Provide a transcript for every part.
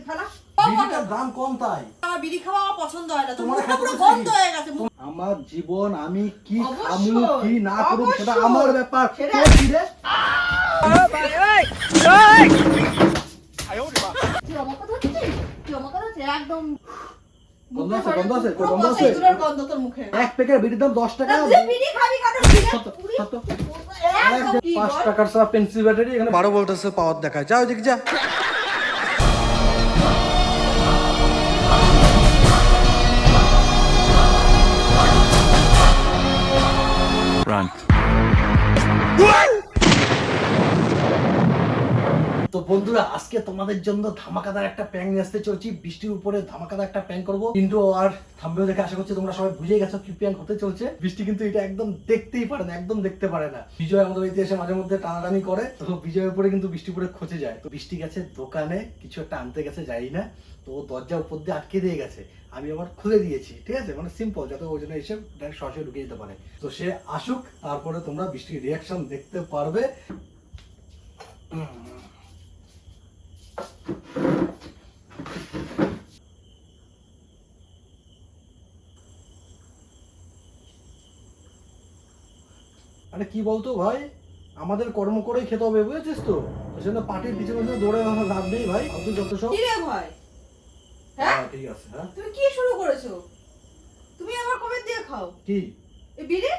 ফেলা। বিড়িটার দাম কম তাই। আমার বিড়ি খাওয়া আমার পছন্দ হয় না। তোমার তোমার পুরো গন্ধ হয়ে গেছে। আমার জীবন আমি কি অবশ্যই, খামু কি না করব সেটা আমার ব্যাপার। সেটা- তোর কি রে? তুই আমার কথা হচ্ছিস? তুই আমার কথা হচ্ছে একদম গন্ধ আছে, গন্ধ আছে, পুরো গন্ধ আছে। ইঁদুরের গন্ধ তোর মুখে। এক প্যাকেট বিড়ির দাম 10 টাকা। তুই বিড়ি খাবি কেন? সত্য, সত্য। একদম কি 5 বল? টাকার সব পেন্সিল ব্যাটারি এখানে 12 ভোল্টের পাওয়ার দেখায়। যা ওইদিকে যা। Run. তো বন্ধুরা আজকে তোমাদের জন্য ধামাকাদার একটা প্র্যাঙ্ক নিয়ে আসতে চলছি। বৃষ্টির উপরে ধামাকাদার একটা প্র্যাঙ্ক করবো, কিন্তু আর থাম্বনেল দেখে আশা করছি তোমরা সবাই বুঝে গেছো কি প্র্যাঙ্ক হতে চলছে। বৃষ্টি কিন্তু এটা একদম দেখতেই পারে না, একদম দেখতে পারে না। বিজয় আমাদের বাড়িতে এসে মাঝে মধ্যে টানাটানি করে, তো বিজয়ের উপরে কিন্তু বৃষ্টি উপরে খচে যায়। তো বৃষ্টি গেছে দোকানে কিছু একটা আনতে গেছে, যাই না, তো ও দরজা উপর দিয়ে আটকে দিয়ে গেছে। আমি আবার খুলে দিয়েছি, ঠিক আছে, মানে সিম্পল, যাতে ওই জন্য এসে ডাইরেক্ট সরাসরি ঢুকে যেতে পারে। তো সে আসুক, তারপরে তোমরা বৃষ্টির রিয়াকশন দেখতে পারবে। আরে কি বলতো ভাই, আমাদের কর্ম করেই খেতে হবে, বুঝেছিস তো? সেজন্য পার্টির পিছনে পিছনে দৌড়ে আমার লাভ নেই ভাই। আর তুই যত সব কি রে ভাই? হ্যাঁ? ঠিক আছে। হ্যাঁ তুমি কি শুরু করেছো? তুমি আমার কবে দিয়ে খাও? কি? এই বিড়ি?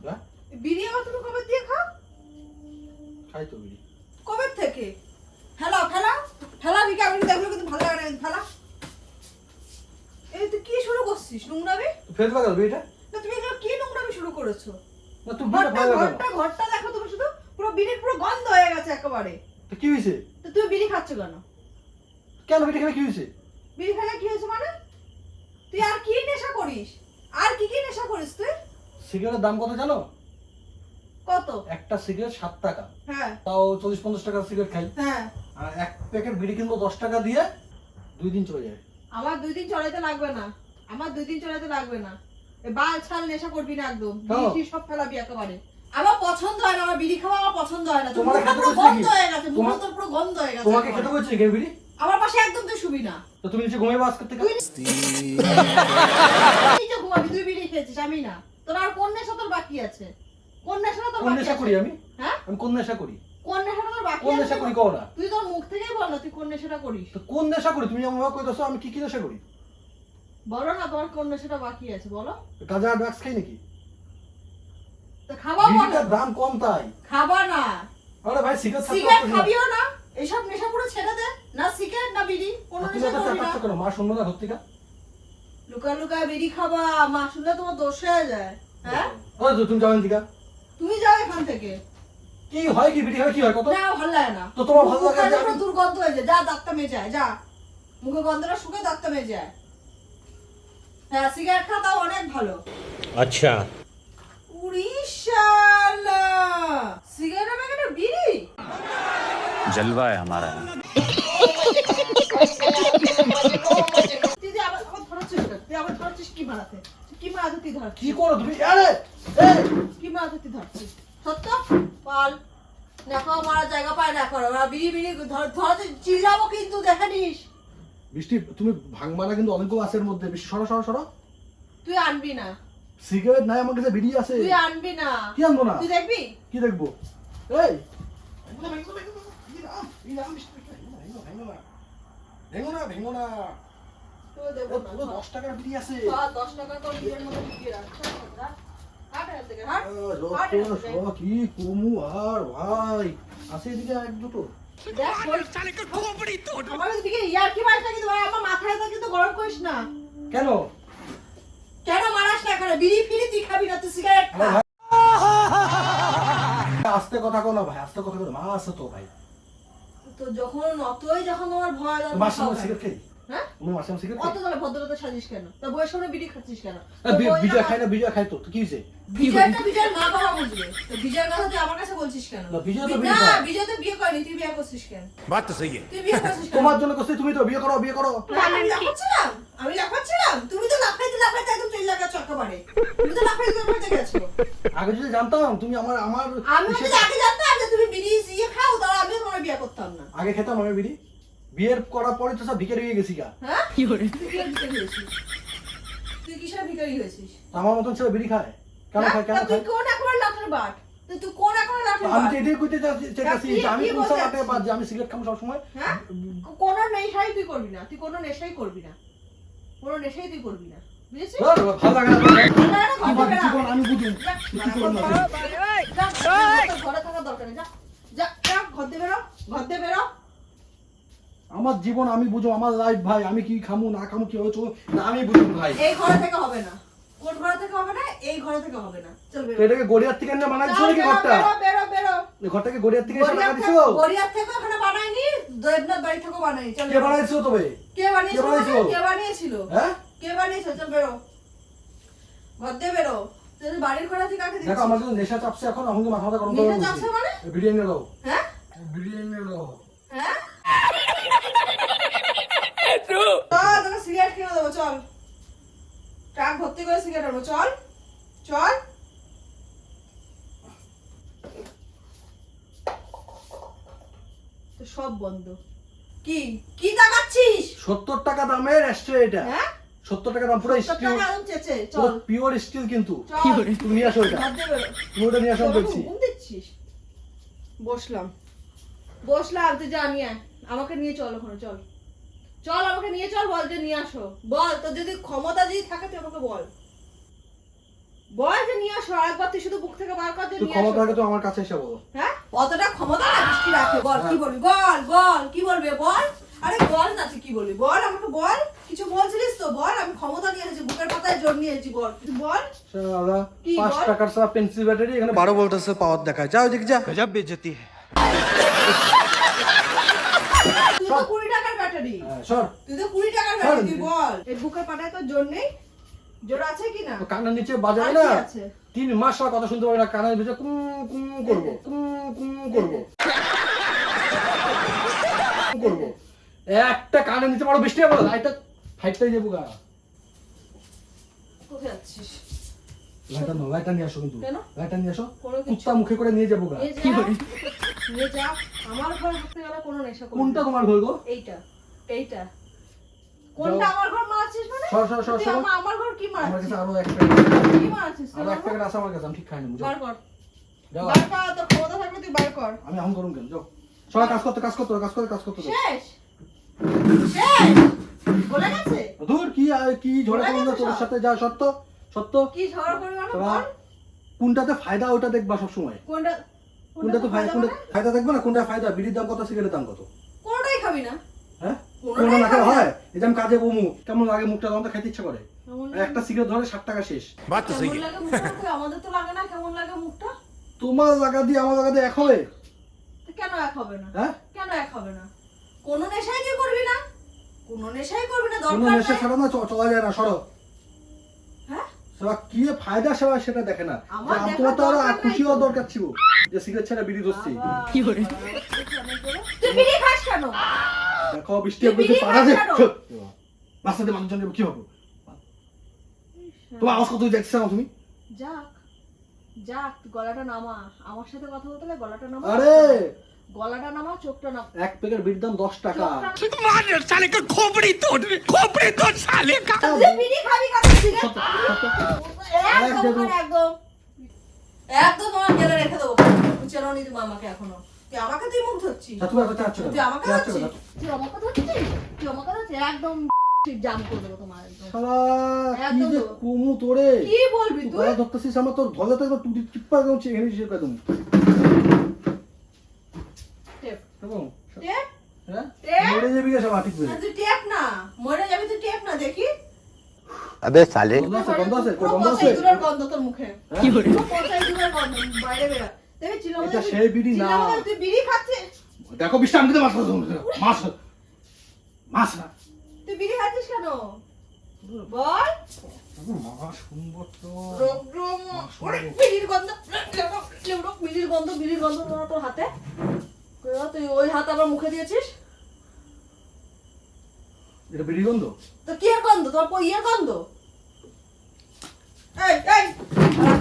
হ্যাঁ এই বিড়ি আমার তুমি কবে দিয়ে খাও? খাই তো বিড়ি। কবে থেকে? ফেলা ফেলা ফেলা বিকে আমি দেখলো কিন্তু ভালো লাগে না, ফেলা। এই তুই কি শুরু করছিস নোংরামি? ফেলতে পারো বিড়িটা? না তুমি এগুলো কি নোংরামি শুরু করেছো? না তুমি বিড়িটা ঘরটা ভালো ঘরটা ঘরটা দেখো তুমি, শুধু পুরো বিড়ির পুরো গন্ধ হয়ে গেছে একেবারে। তো কি হয়েছে? তো তুমি বিড়ি খাচ্ছ কেন? কেন বিড়ি খেলে কি হয়েছে? বিড়ি খেলে কি হয়েছে মানে? তুই আর কি নেশা করিস? আর কি কি নেশা করিস তুই? সিগারেটের দাম কত জানো? কত? একটা সিগারেট 7 টাকা, হ্যাঁ তাও 40-50 টাকার সিগারেট খাই। হ্যাঁ। আর এক প্যাকেট বিড়ি কিনবো 10 টাকা দিয়ে, 2 দিন চলে যায়। আমার 2 দিন চলাইতে লাগবে না, আমার 2 দিন চলাইতে লাগবে না। এই বাল ছাল নেশা করবি না একদম, কেন? বিড়ি সব ফেলাবি একেবারে। আমার পছন্দ হয় না, আমার বিড়ি খাওয়া আমার পছন্দ হয় না। তোমার তোমার খেতে পুরো বলছি গন্ধ কি? হয়ে গেছে, মুখ তোর পুরো গন্ধ হয়ে গেছে। তোমাকে একেবারে। খেতে বলছি কে বিড়ি? আমার পাশে একদম তুই শুবি না। তো তুমি নিচে ঘুমাইবা আজকে থেকে? তুই নিচে ঘুমাবি, তুই বিড়ি খেয়েছিস, আমি না। তোর আর কোন নেশা তোর বাকি আছে? কোন নেশাটা তোর কোন বাকি নেশা আছে? করি আমি? হ্যাঁ? আমি কোন নেশা করি? কোন নেশাটা তোর বাকি কোন আছে? নেশা করি কও না? তুই তোর মুখ থেকেই বল না তুই কোন নেশাটা করিস। তো কোন নেশা করি তুমি আমাকে কই দাও, আমি কি কি নেশা করি? বলো না তোমার কোন নেশাটা বাকি আছে, বলো। গাঁজা ড্রাগস খাই নাকি? তো খাবা বিড়িটার বলো। দাম কম তাই। খাবা না। আরে ভাই সিগারেট সিগারেট খাবিও না, এইসব নেশা পুরো ছেড়ে দে। না সিগারেট না বিড়ি, কোনো তুমি নেশা তো করবি না। চাটাচ্ছ কেন? মা শুনবো না সত্যিকা? লুকা লুকা বিড়ি খাবা, মা শুনলে তোমার দোষ হয়ে যায়। হ্যাঁ? ওই তো তুমি যাবেন দিকা। তুমি যাও এখান থেকে। কি হয় কি বিড়ি হয় কি হয় কত? না ভালো লাগে না। তো তোমার ভালো লাগে মুখে যে পুরো আমি- দুর্গন্ধ হয়ে যায়, যা দাঁতটা মেজে যায়, যা। মুখে গন্ধটা শুকে দাঁতটা মেজে যায়। হ্যাঁ সিগারেট খা, তাও অনেক ভালো। अच्छा উড়িষ্যালা সিগারেট প্যাকেটে বিড়ি। जलवा है हमारा তুই যে আবার ধরাচ্ছিস কেন? তুই আবার ধরাচ্ছিস কি মারাতে? কি মারাতে তুই ধরাচ্ছিস? কি করো তুমি? আরে এই কি মারাতে তুই ধরাচ্ছিস? সত্য? পাল দেখো মারা জায়গা পায় না, করো ওরা বিড়ি বিড়ি ধরাতে চিল্লাবো কিন্তু, দেখে নিস। বৃষ্টি তুমি ভাঙবা না কিন্তু, অনেকগুলো আছে এর মধ্যে। বেশি সরো সরো সরো। তুই আনবি না, সিগারেট নাই আমার কাছে, বিড়ি আছে। তুই আনবি না। কি আনবো না? তুই দেখবি কি দেখবো? এই ভেঙো না ভেঙো না। তুই দেবো না। পুরো 10 টাকার বিড়ি আছে। 10 টাকা তোর বিয়ের মধ্যে ঢুকিয়ে রাখ। হাট এখান থেকে, হাট। কি কমু আর ভাই আছে এদিকে এক দুটো। দেখ, আমার দিকে ইয়ার কি মারিস না কিন্তু ভাই, আমার মাথায় তো কিন্তু গরম করিস না। কেন? কেন মারাস না এখানে? বিড়ি ফিরি তুই খাবি না, তুই সিগারেট খা। আস্তে কথা কো না ভাই, আস্তে কথা কো। মা আছে তো ভাই। তো যখন অতই যখন তোমার ভয় মার সঙ্গে সিগারেট খাই। হ্যাঁ আমি মাসে মাসে সিগারেট অত তাহলে ভদ্রতা সাজিস কেন তা বউয়ের সামনে বিড়ি খাচ্ছিস কেন বিজয় খাই না বিজয় খাই তো কি হয়েছে বিজয়টা বিজয়ের মা বাবা বুঝবে তো বিজয়ের কথা তুই আমার কাছে বলছিস কেন না, বিজয় তো বিয়ে না করে। বিজয় তো বিয়ে করেনি তুই বিয়ে করছিস কেন बात तो सही है তুই বিয়ে করছিস কেন তোমার জন্য করছি তুমি তো বিয়ে করো না, আমি লাফাচ্ছিলাম তুমি তো লাফাইতে একদম চলে লাগা চক্কা মারে তুমি তো লাফাইতে গেছো আগে যদি জানতাম তুমি আমার আমি যদি আগে জানতাম যে তুমি বিড়ি ইয়ে খাও তাহলে আমি তোমার বিয়ে করতাম না আগে খেতাম আমি বিড়ি বিয়ের করার পরে তো সব ভিখারি হয়ে গেছি গা হ্যাঁ কি করে তুই কি ভিখারি হয়েছিস তুই কিসের ভিখারি হয়েছিস আমার মতন ছেলে বিড়ি খায় কেন খায় কেন তুই খায় কোন এখন লাঠের বাট তুই কোন এখন লাঠের আমি বাট তো এটাই কইতে চাইছি কি- যে আমি কি কোন বলতে সাথে বাদ চাচ্ছিস? যে আমি সিগারেট খাবো সবসময় হ্যাঁ কোন নেশাই তুই করবি না তুই কোন নেশাই করবি না কোন নেশাই তুই করবি না বুঝেছিস ভালো লাগে না আমার জীবন আমি বুঝি ঘরে থাকার দরকার নেই যা যা যা ঘর দিয়ে বেরো আমার জীবন আমি বুঝো আমার লাইফ ভাই আমি কি খামু না খামু কি হচ্ছে না আমি বুঝি ভাই এই ঘরে থেকে হবে না কোন ঘরে থেকে হবে না এই ঘরে থেকে হবে না চল তো বেরো এটাকে গড়িয়ার থেকে না বানাইছো নাকি ঘরটা বেরো এই ঘরটাকে গড়িয়ার থেকে এসে বানাইছো গড়িয়ার থেকে ওখানে বানাইনি দেবনাথ বাড়ি থেকে বানাইনি চল কে বেরো। বানাইছো তবে কে বানিয়েছিল কে বানিয়েছিল? কে বানিয়েছিল হ্যাঁ কে বানিয়েছিল চল বেরো ঘর দিয়ে বেরো তুই বাড়ির ঘরে থেকে কাকে দেখো আমার যদি নেশা চাপছে এখন আমাকে মাথা গরম করে নেশা চাপছে মানে? বিরিয়ানি দাও হ্যাঁ বিরিয়ানি দাও হ্যাঁ তোকে সিগারেট কিনে দেবো চল ট্রাক ভর্তি করে সিগারেট আনবো চল চল তো সব বন্ধ কি কি তাকাচ্ছিস 70 টাকা দামের এসছে এটা হ্যাঁ 70 টাকা দাম পুরো 70 স্টিল টাকা একদম চেচে পুরো চল পিওর স্টিল কিন্তু চল তুমি নিয়ে আসো এটা ঘর দিয়ে বেরো তুমি ওটা নিয়ে আসো আমি বলছি ঘুম দিচ্ছিস বসলাম তুই যা নিয়ে আয়। আমাকে নিয়ে চল ওখানে চল চল আমাকে নিয়ে চল বল যে নিয়ে আসো বল তোর যদি ক্ষমতা যদি থাকে তুই আমাকে বল বল যে নিয়ে আসো আরেকবার তুই শুধু বুক থেকে বার কর যে তুই নিয়ে ক্ষমতা আসো থাকে তো আমার কাছে এসে বলো হ্যাঁ অতটা ক্ষমতা না দৃষ্টি রাখে বল কি বলবি বল কি বলবে বল আরে বল না তুই কি বলবি বল আমাকে বল কিছু বলছিলিস তো বল আমি ক্ষমতা নিয়ে এসেছি বুকের পাতায় জোর নিয়ে এসেছি বল তুই বল শালা কি 5 বল? টাকার সারা পেন্সিল ব্যাটারি এখানে 12 ভোল্টের পাওয়ার দেখায় যাও দেখি যা गजब बेइज्जती है তুই তো 20 টাকার ব্যাটারি সর তুই তো 20 টাকার হ্যাঁ। ব্যাটারি তুই বল এই বুকের পাতায় তো জোর নেই জোর আছে কি না তো কানের নিচে বাজাবে আর না কি আছে? 3 মাস আর কথা শুনতে পাবে না কানের ভিতরে কুম কুম করবো কুম করবো করবো একটা কানের নিচে বড় বৃষ্টি হবে লাইটটা ফাইটটাই যাবো গা কোথায় যাচ্ছিস লাইটটা নিয়ে আসো কিন্তু কেন? লাইটটা নিয়ে আসো কোনো কিছু- কুত্তা মুখে করে নিয়ে যাবো গা নিয়ে যা আমার ঘর থাকতে গেলে কোনো নেশা করবি কোনটা না। তোমার ঘর গো এইটা কোনটা যাও। আমার ঘর মারাচ্ছিস মানে সর, সর, সর, তুই সর। আমার ঘর কি আমার মারাচ্ছিস কাছে আরো এক প্যাকেট কি মারাচ্ছিস তুই আরো এক আমার ঘর? প্যাকেট আছে আমার কাছে আমি ঠিক খাই নেবো যাও বার কর যাও বার কর তোর ক্ষমতা থাকলে তুই বার কর আমি এখন করুন কেন যাও সবাই কাজ করতে শেষ বলে গেছে দূর কি ঝড়ে বলে করুন গেছে তোর সব? সাথে যা সত্য সত্য কি ঝগড়া করবি মানে তোরা বল কোনটাতে ফায়দা ওটা দেখবা সবসময় কোনটা কোনটা তো ফায়দা কোনটা মানে? ফায়দা দেখবে না কোনটা ফায়দা বিড়ির দাম কত সিগারেটের দাম কত কোনটাই খাবি না হ্যাঁ কোনটাই কোনটা না খেলে খাবি না। হয় এই যে আমি কাজে বমু কেমন লাগে মুখটা তখন তো খেতে ইচ্ছা করে কেমন আর একটা সিগারেট ধরে 60 টাকা শেষ बात तो सही কেমন है লাগে মুখটা কই? আমাদের তো লাগে না কেমন লাগে মুখটা তোমার জায়গা দিয়ে আমার জায়গা দিয়ে এক হবে তো কেন এক হবে না হ্যাঁ কেন এক হবে না কোনো নেশাই তুই করবি না কোনো নেশাই করবি না কোনো দরকার নেশা নাই ছাড়া না চলা যায় না সরো হ্যাঁ সেবা কি ফায়দা সেবা সেটা দেখে না আমার যে দেখার তোমার তো আরো দরকার নাই খুশি হওয়ার তো। দরকার ছিল যে সিগারেট ছাড়া বিড়ি ধরছি কি করে তুই বিড়ি খাস কেন দেখো বৃষ্টি তুই একটু বিড়ি পাড়া খাস যে কেন? রাস্তাতে মানুষজন যাবে কি হবে তোমার আওয়াজ কত দেখছো না তুমি যাক যাক তুই গলাটা নামা আমার সাথে কথা বলতে হলে গলাটা নামা আরে গলাটা নামা চোখটা নামা এক প্যাকেট বিড়ির দাম 10 টাকা চোখটা साले का खोपड़ी तोड़ साले का তুই বিড়ি খাবি কেন সিগারেট একদম একদম। করে একদম একদম তোমার গেলে রেখে দেবো চেনো নি তুমি আমাকে এখনো তুই আমাকে তুই মুখ ধরছিস তা তুমি কথা আছো তুই আমাকে ধরছিস তুই আমাকে ধরছিস তুই আমাকে ধরছিস একদম জাম করে দেবো তোমার একদম শালা কি একদম যে তো। কুমু তোরে কি বলবি তুই তুই গলা ধরতেছিস আমার তোর ধলে তো একবার টুটি টিপ্পা একদম চেয়ে নিয়ে শেষ একদম টেপ এবং টেপ হ্যাঁ টেপ? মরে যাবি কে সব আটিক না, তুই টেপ না মরে যাবি তুই টেপ না দেখি अबे साले গন্ধ আছে পুরো গন্ধ আছে পচাই দূরের গন্ধ তোর মুখে কি পুরো পচাই দূরের গন্ধ বাইরে বেরা দেখি চিলাম এটা সেই বিড়ি না। তুই বিড়ি খাচ্ছিস দেখো বৃষ্টি আমি তো মাছ মাছ মাছ না তুই বিড়ি খাচ্ছিস কেন বল? মা শুনবো তো। বিড়ির গন্ধ, বিড়ির গন্ধ তোর হাতে। তুই ওই হাত আবার মুখে দিয়েছিস। এটা বিড়ি গন্ধ? তো কি এর গন্ধ? তোর ইয়ের গন্ধ? এই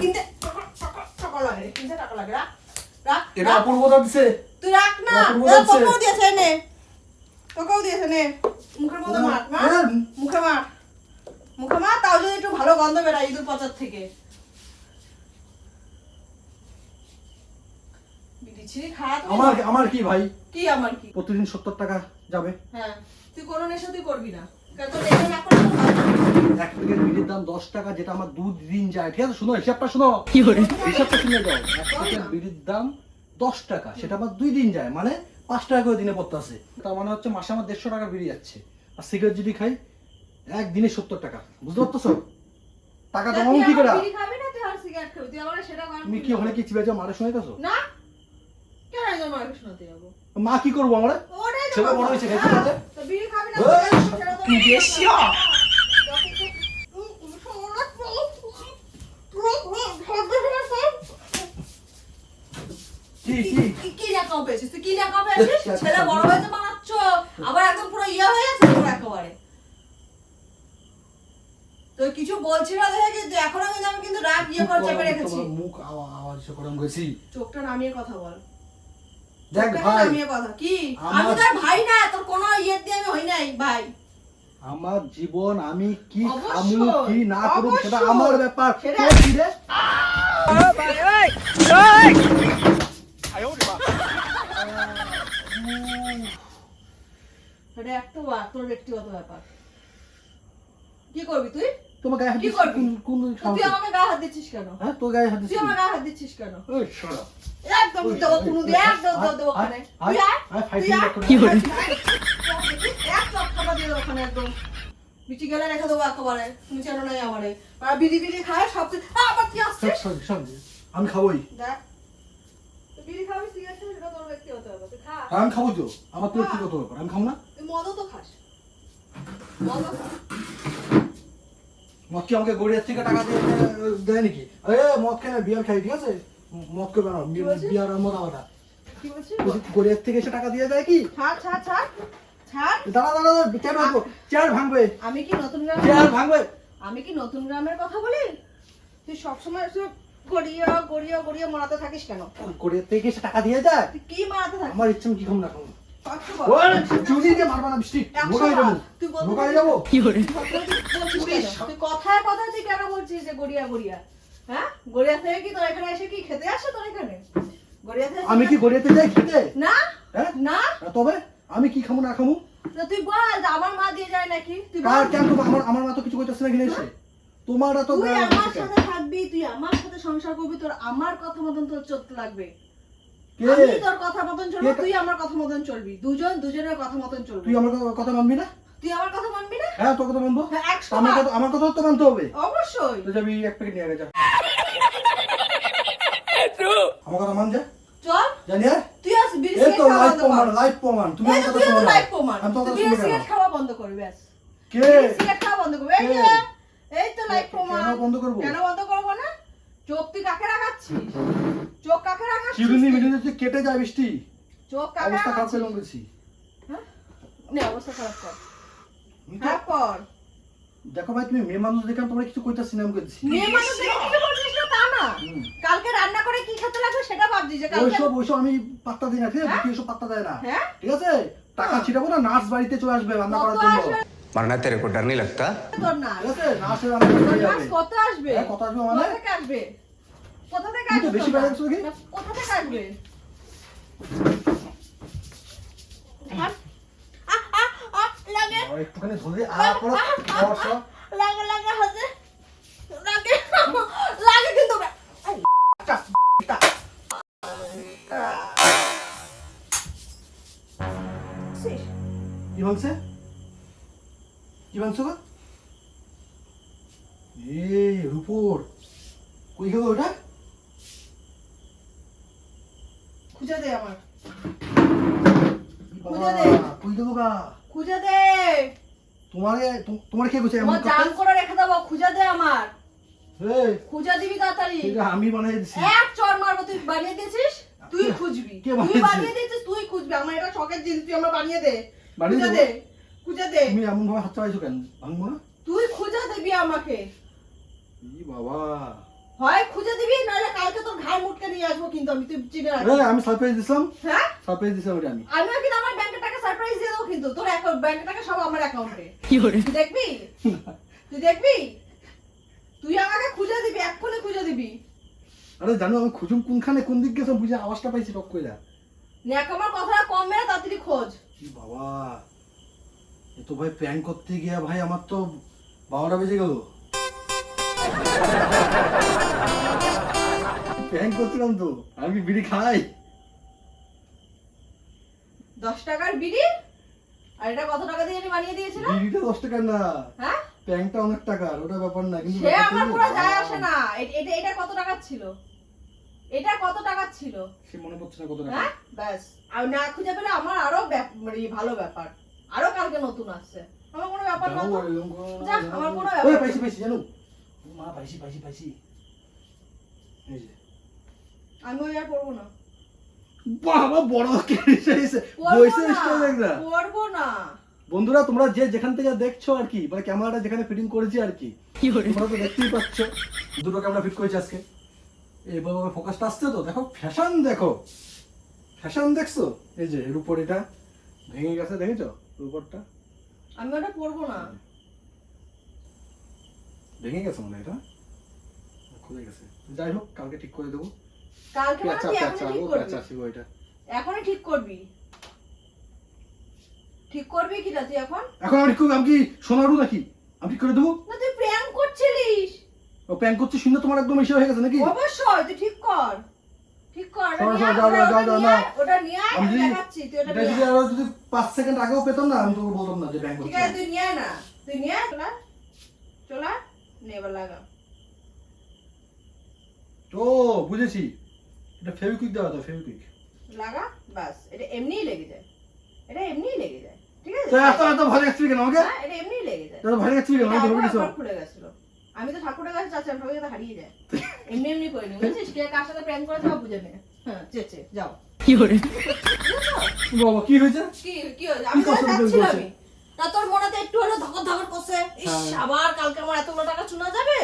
কিনতে টাকা লাগে, কিনতে টাকা লাগে। রাখ রাখ। এটা অপূর্বতা দিছে। তুই রাখ না। তোকেও দিয়েছে নে, তোকেও দিয়েছে নে। মুখের মধ্যে মার, মুখে মার, মুখে মার। তাও যদি একটু ভালো গন্ধ বেরায় ইঁদুর পচার থেকে। বিড়ি ছিড়ি খাওয়া তো আমার কি ভাই? কি আমার কি? প্রতিদিন 70 টাকা যাবে। হ্যাঁ, তুই কোনো নেশা তুই করবি না। কারণ তোর নেশা না করলে তো হয় না। এক প্যাকেট বিড়ির দাম 10 টাকা, যেটা আমার 2 দিন যায়। ঠিক আছে, শুনো হিসাবটা শুনো। কি করে হিসাবটা শুনে যাও। এক প্যাকেট বিড়ির দাম 10 টাকা, সেটা আমার 2 দিন যায়, মানে 5 টাকা করে দিনে পড়তে আছে। তার মানে হচ্ছে মাসে আমার 150 টাকা বেরিয়ে যাচ্ছে। আর সিগারেট যদি খাই একদিনে 70 টাকা। বুঝতে পারতেছো? টাকা জমাবো কি করে? বিড়ি খাবি না, তুই আর সিগারেট খাবি। তুই আমাকে সেটা কর। তুমি কি ওখানে কি চিবাইছো? মারে শুনাইতেছো? না, কেন একদম মাকে শোনাতে যাবো? মা কি করবো আমরা? ওটাই তো ছেলে বড় কথা। হয়েছে, খাইতে হ্যাঁ, পারে? তো বিড়ি খাবি না, এই, সেটা তো কি বেশ্যা! কি না কবে এসেছিস? তুই কি না কবে এসেছিস? ছেলে বড় হয়েছে বানাচ্ছ, আবার একদম পুরো ইয়ে হয়ে গেছে তোর একেবারে। তো কিছু বলছি না দেখে কিন্তু এখন আমি কিন্তু রাগ ইয়ে করে চেপে রেখেছি। তোমার মুখ আওয়াজ করে গেছি। চোখটা নামিয়ে কথা বল। দেখ চোখটা ভাই, নামিয়ে কথা কি? আমার- আমি তোর ভাই না, তোর কোনো ইয়ে দিয়ে আমি হই নাই ভাই। আমার জীবন, আমি কি অবশ্যই, খামু কি না করব সেটা অবশ্যই। আমার ব্যাপার। সেটা- তোর কি রে? সেটা একটা তোর ব্যক্তিগত ব্যাপার। কি করবি তুই? তোমার গায়ে হাত কি দিচ্ছিস? করবি? কোন তুই সাহসে? আমাকে গায়ে হাত দিচ্ছিস কেন? হ্যাঁ, তোর গায়ে হাত তুই দিচ্ছিস? আমার গায়ে হাত দিচ্ছিস কেন? ওই শালা। একদম দেবো কোনো দিয়ে একদম দেবো ওখানে। তুই আয়, আয় ফাইট তুই আয়। করে। কি বলিস? এক চক্করটা দিয়ে দেবো ওখানে একদম। বিচি গেলে রেখে দেবো একেবারে। তুমি চেনো নাই আমারে। আর বিড়ি বিড়ি খায় সব কিছু। আবার কি আসছিস? সরি, আমি খাবোই। দেখ। তুই বিড়ি খাবি, সিগারেট খাবি, সেটা তোর ব্যক্তিগত ব্যাপার। তুই খা। আমি খাবো তো, আমার তো ব্যক্তিগত ব্যাপার, আমি খাবো না। তুই মদও তো খাস। মদও খাস। মদ কি আমাকে গড়িয়ার থেকে টাকা দিয়ে দেয় নাকি? এ মদ খাই না, বিয়ার খাই, ঠিক আছে? মদ করবে না, কি বলছিস? বিয়ার আর মদ আলাদা। কি বলছিস? গড়িয়ার থেকে এসে টাকা দিয়ে দেয় কি? ছাড় ছাড় ছাড় ছাড়। দাঁড়া, চেয়ার ভাঙবো, চেয়ার ভাঙবে, আমি কি নতুন গ্রাম চেয়ার ভাঙবে। আমি কি নতুন গ্রামের কথা বলি? তুই সবসময় এসে গড়িয়া গড়িয়া গড়িয়া মারাতে থাকিস কেন? গড়িয়ার থেকে এসে টাকা দিয়ে যায়? তুই কি মারাতে থাকিস? আমার ইচ্ছে আমি কি খাবো না খাবো। 100 বার। ওই চুরি দিয়ে মারবা না বৃষ্টি, 100 মোকাই যাবো, বার। তুই বলতে মোকাই পারিস যাবো। কি করে? তুই কথায় কথায় তুই কেন বলছিস যে গড়িয়া গড়িয়া? হ্যাঁ, গড়িয়া থেকে কি তোর এখানে এসে কি খেতে আসে তোর এখানে? গড়িয়া থেকে আমি কি গড়িয়াতে যাই খেতে? না হ্যাঁ, না। তবে আমি কি খাবো না খাবো? তো তুই বল যে আমার মা দিয়ে যায় নাকি? তুই কার বল। কেন তো আমার মা তো কিছু কইতাছ না এখানে এসে। তোমার তো তুই গায়ে আমার হাত দিছে কেন? সাথে থাকবি, তুই আমার সাথে সংসার করবি, তোর আমার কথা মতন তোর চলতে লাগবে। কে? আমি তোর কথা মতন চলবো, কে? তুই আমার কথা মতন চলবি। দুজনের কথা মতন চলবি। তুই আমার কথা মানবি না? তুই আমার কথা মানবি না? হ্যাঁ, তোর কথা মানবো। হ্যাঁ, 100 আমার বার। কথা তো মানতে হবে। অবশ্যই। তো যাবি এক প্যাকেট নিয়ে আগে যা। আমার কথা মান যা। চল। জানি আর? তুই আজ বিড়ি এই তো সিগারেট খাওয়া লাইভ বন্ধ কর। প্রমাণ, তুমি এই আমার তো কথা তুই শুনো আমার না। লাইফ প্রমাণ। আমি তোর তুই কথা বিড়ি শুনবো কেন? সিগারেট খাওয়া বন্ধ করবি ব্যাস। কে? বিড়ি সিগারেট খাওয়া বন্ধ করবি। কে? এই তো লাইফ প্রমাণ। কেন বন্ধ করবো? কেন বন্ধ করবো না? চোখ তুই কাকে রাখাচ্ছিস? চোখ কাকে রাখাচ্ছিস? চিরুনি তুই? মিলুনি তুই কেটে যায় বৃষ্টি। চোখ কাকে অবস্থা খারাপ রাখাচ্ছিস? করে বলছি। হ্যাঁ? নে অবস্থা খারাপ কর। আমি তো- খারাপ কর। দেখো ভাই, তুমি মেয়ে মানুষ দেখে তোমরা কিছু কইতাছি না, আমি কইতাছি। মেয়ে মানুষ দেখে কিছু বলছিস না তা না। হুম। কালকে রান্না করে কি খেতে লাগবে সেটা ভাবছি যে কালকে। ওইসব আমি পাত্তা দিই না, ঠিক আছে? হ্যাঁ? বিকি ওইসব পাত্তা দেয় না। হ্যাঁ? ঠিক আছে? টাকা হ্যাঁ। ছিটাবো না, নার্স বাড়িতে চলে আসবে রান্না কত করার জন্য। আসবে मरना तेरे को डर नहीं लगता? তোর না? ঠিক আছে? নার্সের রান্না করে তোর দিয়ে নাচ যাবে। কত আসবে? হ্যাঁ, কত আসবে মানে? কোথা থেকে আসবে? কোথা থেকে তুই তো আসবে? বেশি তোর বেড়ে নাচ? গেছো নাকি? না, কোথা থেকে আসবে? আর? লাগে আর একটুখানি ধরে করো, করো। লাগে লাগে হাতে লাগে লাগে কিন্তু কি ভাঙছে? কি ভাঙছো গো? এই রূপোর কই গেল ওটা? খুঁজে দে আমার বাবা, খুঁজে দে। কই গেল গা? খুঁজে দে তোমার কে কইছে এমন তোমার জান করে রেখে দেবো, খুঁজে দে আমার, এই খুঁজে দিবি তাড়াতাড়ি। এটা আমি বানাই দিছি। এক চড় মারবো, তুই বানিয়ে দিয়েছিস, তুই খুঁজবি, কে তুই বানিয়েছে? বানিয়ে দিয়েছিস, তুই খুঁজবি। আমার এটা শখের জিনিস, তুই আমার বানিয়ে দে, বানিয়ে খুঁজে দেবো? দে, খুঁজে দে, তুমি এমন ভাবে হাত চালাইছো কেন? ভাঙবো না? তুই খুঁজে দিবি আমাকে। ই বাবা, হয় খুঁজে দিবি, নাহলে কালকে তোর ঘাড় মুটকে নিয়ে আসবো কিন্তু আমি, তুই চিনে রাখিস। এই আমি সারপ্রাইজ দিছিলাম, হ্যাঁ, সারপ্রাইজ দিছিলাম এটা আমি। আমিও কিন্তু আমার ব্যাংকের টাকা সারপ্রাইজ দিয়ে দেবো কিন্তু, তোর ব্যাংকের টাকা সব আমার অ্যাকাউন্টে। তুই দেখবি, তুই দেখবি, তুই আমাকে খুঁজে দিবি, এক্ষুনি খুঁজে দিবি। আরে জানো আমি খুঁজুম কোনখানে কোন দিক গেছে বুঝে আওয়াজটা পাইছি টক কইরা। নেক আমার কথাটা কম মেরে তাড়াতাড়ি খোঁজ। ই বাবা, এ তো ভাই প্র্যাঙ্ক করতে গিয়া ভাই আমার তো 12টা বেজে গেল। প্র্যাঙ্ক করছিলাম তো, আমি বিড়ি খাই। 10 টাকার বিড়ি, আর এটা কত টাকা দিয়ে আমি বানিয়ে দিয়েছিলাম? বিড়িটা 10 টাকার না, হ্যাঁ, প্র্যাঙ্কটা অনেক টাকার, ওটা ব্যাপার না। কিন্তু সে ব্যাপারটা আমার হলো, পুরো যায় আসে না। এটা কত টাকা ছিল? এটা কত টাকা ছিল? সে মনে পড়ছে না কত টাকা। হ্যাঁ, ব্যাস। আর না খুঁজে পেলে আমার আরো মানে ভালো ব্যাপার, আরো কালকে নতুন আসছে। আমার কোনো ব্যাপার না যাও, তো। এরকম করো না, যা, যাও। আমার কোনো ওই, ব্যাপার পাইছি না। পাইছি জানো, ও মা পাইছি পাইছি পাইছি, এই যে আমি ওই আর পড়বো না, বাবা বড় কেসে এসে পড়বো বইসে না, স্টাইল দেখরা। পড়বো না। বন্ধুরা তোমরা যে যেখান থেকে দেখছো আর কি, মানে ক্যামেরাটা যেখানে ফিটিং করেছি আর কি, তোমরা তো দেখতেই পাচ্ছ দুটো ক্যামেরা ফিট করেছি আজকে। এইভাবে ফোকাসটা আসছে তো, দেখো ফ্যাশন, দেখো ফ্যাশন দেখছো, এই যে এর উপর এটা ভেঙে গেছে, দেখেছো এর উপরটা আমি ওটা পড়বো না। ভেঙে গেছে মনে হয়, এটা খুলে গেছে। যাই হোক কালকে ঠিক করে দেবো। কালকে না, পেঁচা তুই পেঁচা এখনই ঠিক ও করবি, পেঁচা ছিল এটা, এখনই ঠিক করবি। ঠিক করবি কিনা তুই এখন? এখন আমি ঠিক করবো? আমি কি সোনারু নাকি আমি ঠিক করে দেবো? না, তুই প্র্যাঙ্ক করছিলিস। ও প্যান করছে শুনে তোমার একদম এসে হয়ে গেছে নাকি? অবশ্যই তুই ঠিক কর, ঠিক কর। ওটা যাও, নিয়ে আয়, যাও, ওটা যাও, যাও, নিয়ে আয়, যাও। ওটা নিয়ে আয়, আমি আমি যদি- দেখাচ্ছি, তুই ওটা এটা নিয়ে যদি আয়। আরো যদি 5 সেকেন্ড আগেও পেতাম না, আমি তোকে বলতাম না যে ব্যাংক ঠিক করছে। আছে, তুই নিয়ে আয় না, তুই নিয়ে আয়, চলা চলা, নে এবার লাগা। ও বুঝেছি, এটা ফেভিকুইক দেওয়া তো, ফেভিকুইক। লাগা, বাস। এটা এমনিই লেগে যায়, এটা এমনিই লেগে যায়, ঠিক আছে? তো এত এত ভালো লাগছে কেন আমাকে? হ্যাঁ, এটা এমনিই লেগে যায়। এত ভালো লাগছে কেন এটা আমাকে? আবার ভেবে কিছু একবার খুলে গেছিল। আমি তো ঠাকুরের কাছে চাচ্ছি, আমি ঠাকুরের কাছে হারিয়ে যায়। এমনি এমনি করিনি, বুঝছিস? কে কার সাথে প্র্যাঙ্ক করেছে সব বুঝে নে। হ্যাঁ, চেচে যাও। বাবা কি হয়েছে? কি কি হয়েছে? আমি তো কষ্ট করে যাচ্ছিলাম। বলছে? তা তোর মনেতে একটু হলো ধকর ধকর করছে। ইস, হ্যাঁ। আবার কালকে আমার এতগুলো টাকা চুনা যাবে।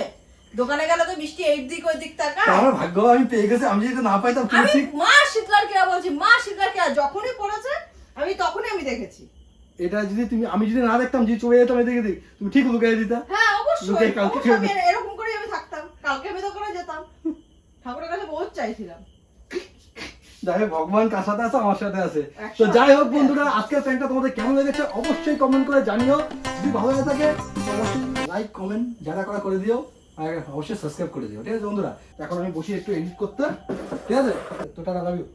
দোকানে গেলে তো বৃষ্টি এই দিক ওই দিক তা তাকায়। আমার ভাগ্য আমি পেয়ে গেছি, আমি যদি না পাইতাম তুমি আমি ঠিক। মা শীতলার কিরা বলছি, মা শীতলার কিরা যখনই করেছে আমি তখনই আমি দেখেছি। এটা যদি তুমি, আমি যদি না দেখতাম, যে চলে যেতাম এদিকে দিক, তুমি ঠিক লুকিয়ে দিতা। হ্যাঁ, অবশ্যই। লোকে কালকে অবশ্যই আমি এরকম করে আমি থাকতাম। কালকে আমি দোকানে যেতাম। ঠাকুরের কাছে বহুত চাইছিলাম। যাই হোক, ভগবান কার সাথে আছে, আমার সাথে আছে। তো একশো যাই হোক আশি বন্ধুরা, আজকের প্র্যাঙ্কটা তোমাদের কেমন লেগেছে অবশ্যই কমেন্ট করে জানিও। যদি ভালো লাগে থাকে তো অবশ্যই লাইক কমেন্ট যারা করা করে দিও, আর অবশ্যই সাবস্ক্রাইব করে দিও, ঠিক আছে বন্ধুরা? এখন আমি বসি একটু এডিট করতে, ঠিক আছে? তো টাটা, লাভ ইউ।